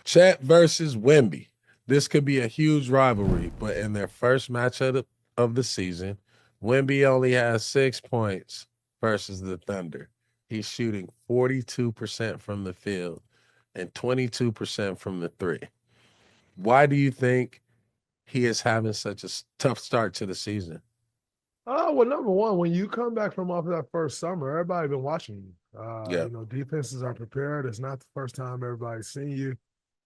Chet versus Wemby. This could be a huge rivalry, but in their first match of the season, Wemby only has 6 points versus the Thunder. He's shooting 42% from the field and 22% from the three. Why do you think he is having such a tough start to the season? Oh, well, number one, when you come back from off that first summer, everybody been watching you. Yeah. Defenses are prepared. It's not the first time everybody's seen you.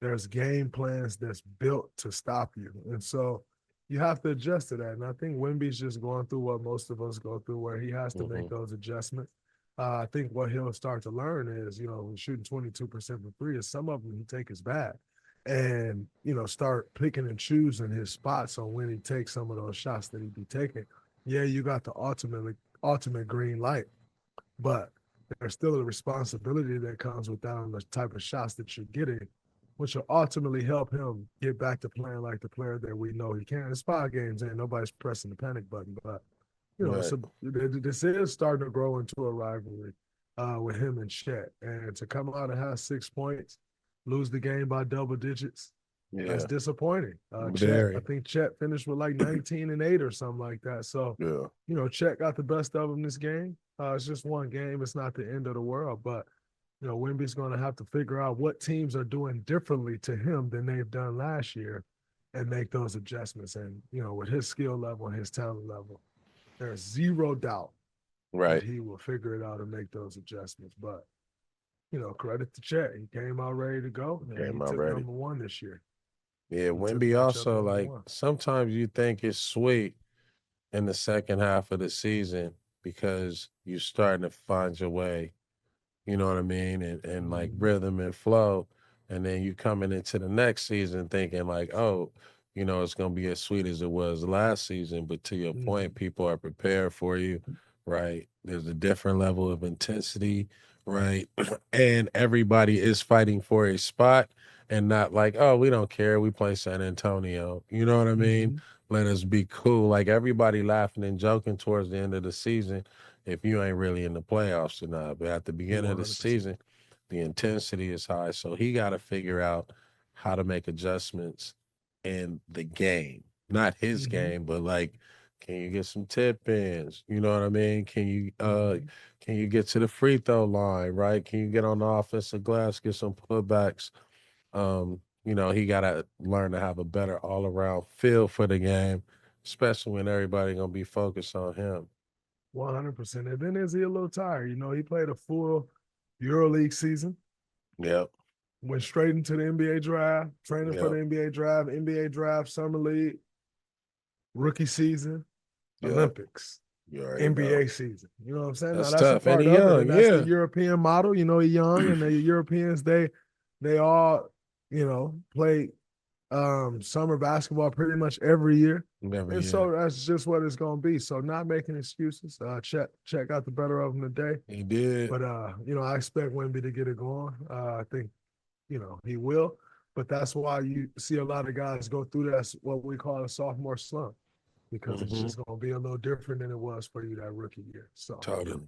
There's game plans that's built to stop you. And so you have to adjust to that. And I think Wemby's just going through what most of us go through, where he has to make Hmm. those adjustments. I think what he'll start to learn is, shooting 22% from three is some of them he take is bad. And, start picking and choosing his spots on when he takes some of those shots that he be taking. Yeah, you got the ultimate green light, but there's still a responsibility that comes with that on the type of shots that you're getting, which will ultimately help him get back to playing like the player that we know he can. It's 5 games in, nobody's pressing the panic button, but Right. this is starting to grow into a rivalry with him and Chet, and to come out and have 6 points, lose the game by double digits. That's Yeah. disappointing. I Very. think Chet finished with like 19 and 8 or something like that. So, Yeah. Chet got the best of him this game. It's just one game. It's not the end of the world. But, Wemby's going to have to figure out what teams are doing differently to him than they've done last year and make those adjustments. And, with his skill level and his talent level, there's zero doubt that Right. he will figure it out and make those adjustments. But, credit to Chet. He came out ready to go, and he Came out took ready. number one this year. Yeah, He took Wemby matchup also number like one. sometimes you think it's sweet in the second half of the season because you're starting to find your way, you know what I mean? And like Mm-hmm. rhythm and flow. And then you coming into the next season thinking like, oh, it's gonna be as sweet as it was last season. But to your Mm-hmm. point, people are prepared for you, right? There's a different level of intensity, right? And everybody is fighting for a spot and not like, oh, we don't care. We play San Antonio. You know what I mean? Mm-hmm. Let us be cool. Like everybody laughing and joking towards the end of the season if you ain't really in the playoffs or not. But at the beginning of the 100%. season, the intensity is high. So he got to figure out how to make adjustments in the game. Not his Mm-hmm. game, but like, can you get some tip ins? You know what I mean? Mm-hmm. Can you get to the free throw line, right? Can you get on the offensive glass, get some putbacks? He gotta learn to have a better all around feel for the game, especially when everybody gonna be focused on him. 100%. And then is he a little tired? He played a full EuroLeague season, Yep. went straight into the NBA draft, training for the Yep. NBA draft, summer league, rookie season, Yep. Olympics, You already know. NBA season. You know what I'm saying? Now That's that's a tough. And part he of it, young, and that's the yeah. European model. He's young, and the Europeans they all play summer basketball pretty much every year. Every And year. so that's just what it's going to be. So not making excuses. Chet got the better of him today. He did. But, I expect Wemby to get it going. I think, he will. But that's why you see a lot of guys go through that, what we call a sophomore slump, because it's Hmm. just going to be a little different than it was for you that rookie year. So Totally.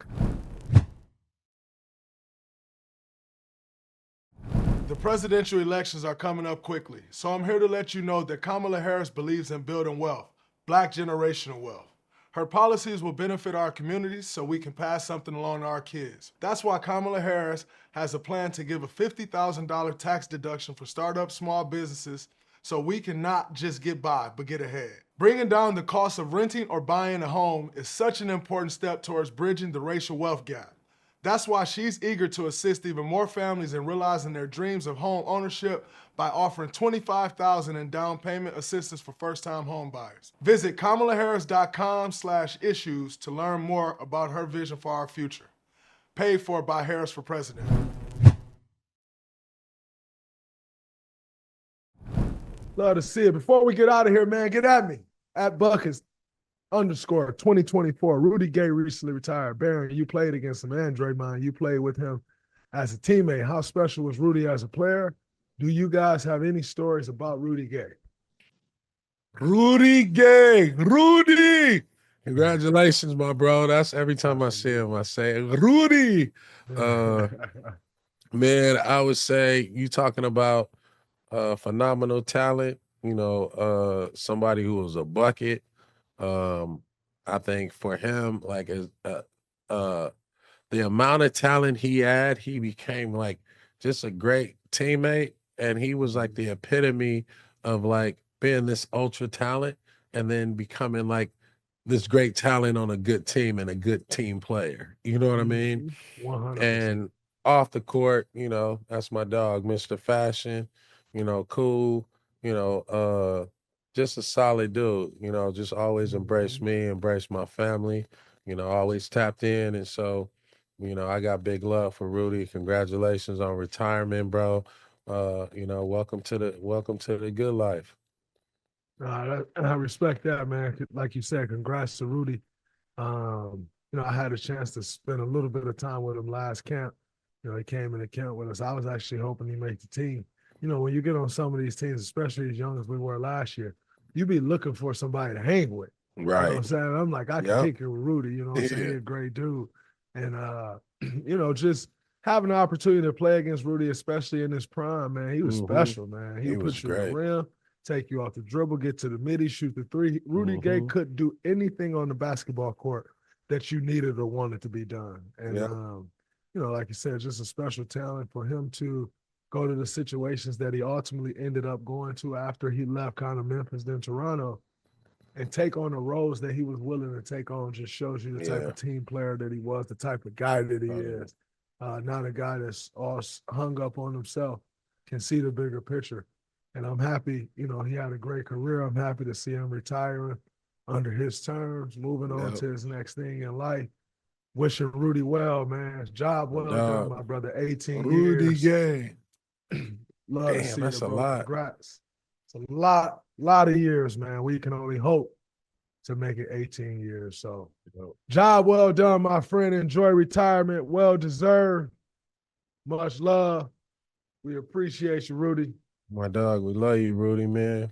The presidential elections are coming up quickly, so I'm here to let you know that Kamala Harris believes in building wealth, black generational wealth. Her policies will benefit our communities so we can pass something along to our kids. That's why Kamala Harris has a plan to give a $50,000 tax deduction for startup small businesses so we can not just get by, but get ahead. Bringing down the cost of renting or buying a home is such an important step towards bridging the racial wealth gap. That's why she's eager to assist even more families in realizing their dreams of home ownership by offering $25,000 in down payment assistance for first-time home buyers. Visit kamalaharris.com/issues to learn more about her vision for our future. Paid for by Harris for President. love to see it. Before we get out of here, man, get at me at Buckets_2024. Rudy Gay recently retired. Baron, you played against him, and Draymond, you played with him as a teammate. How special was Rudy as a player? Do you guys have any stories about Rudy Gay? Rudy Gay. Rudy. Congratulations, my bro. That's every time I see him, I say, Rudy. Uh, man, I would say you talking about phenomenal talent. Somebody who was a bucket. I think for him, like uh, the amount of talent he had, he became like just a great teammate, and he was like the epitome of like being this ultra talent and then becoming like this great talent on a good team and a good team player. You know what I mean? 100%. And off the court, that's my dog, Mr. Fashion, cool, just a solid dude, just always embrace me, embrace my family, always tapped in. And so, I got big love for Rudy. Congratulations on retirement, bro. Welcome to the good life. I respect that, man. Like you said, congrats to Rudy. I had a chance to spend a little bit of time with him last camp. He came in the camp with us. I was actually hoping he made the team. When you get on some of these teams, especially as young as we were last year, you be looking for somebody to hang with. You know what I'm Right. saying? I'm like, I can Yep. kick it with Rudy, you know what I'm saying? Yeah. He's a great dude. And just having the opportunity to play against Rudy, especially in his prime, man, he was special, man. He He would was put you in the great. rim, take you off the dribble, get to the midi, shoot the three. Rudy Gay couldn't do anything on the basketball court that you needed or wanted to be done. And Yep. like you said, just a special talent for him to go to the situations that he ultimately ended up going to after he left kind of Memphis, then Toronto, and take on the roles that he was willing to take on. Just shows you the type of team player that he was, the type of guy that he is. Not a guy that's all hung up on himself, can see the bigger picture. And I'm happy, he had a great career. I'm happy to see him retiring under his terms, moving on to his next thing in life. Wishing Rudy well, man. Job well done, my brother. 18 Rudy years. Gay. Love to Damn, see that's it, a bro. lot. Congrats. It's a lot of years, man. We can only hope to make it 18 years. So, job well done, my friend. Enjoy retirement. Well deserved. Much love. We appreciate you, Rudy. My dog, we love you, Rudy, man.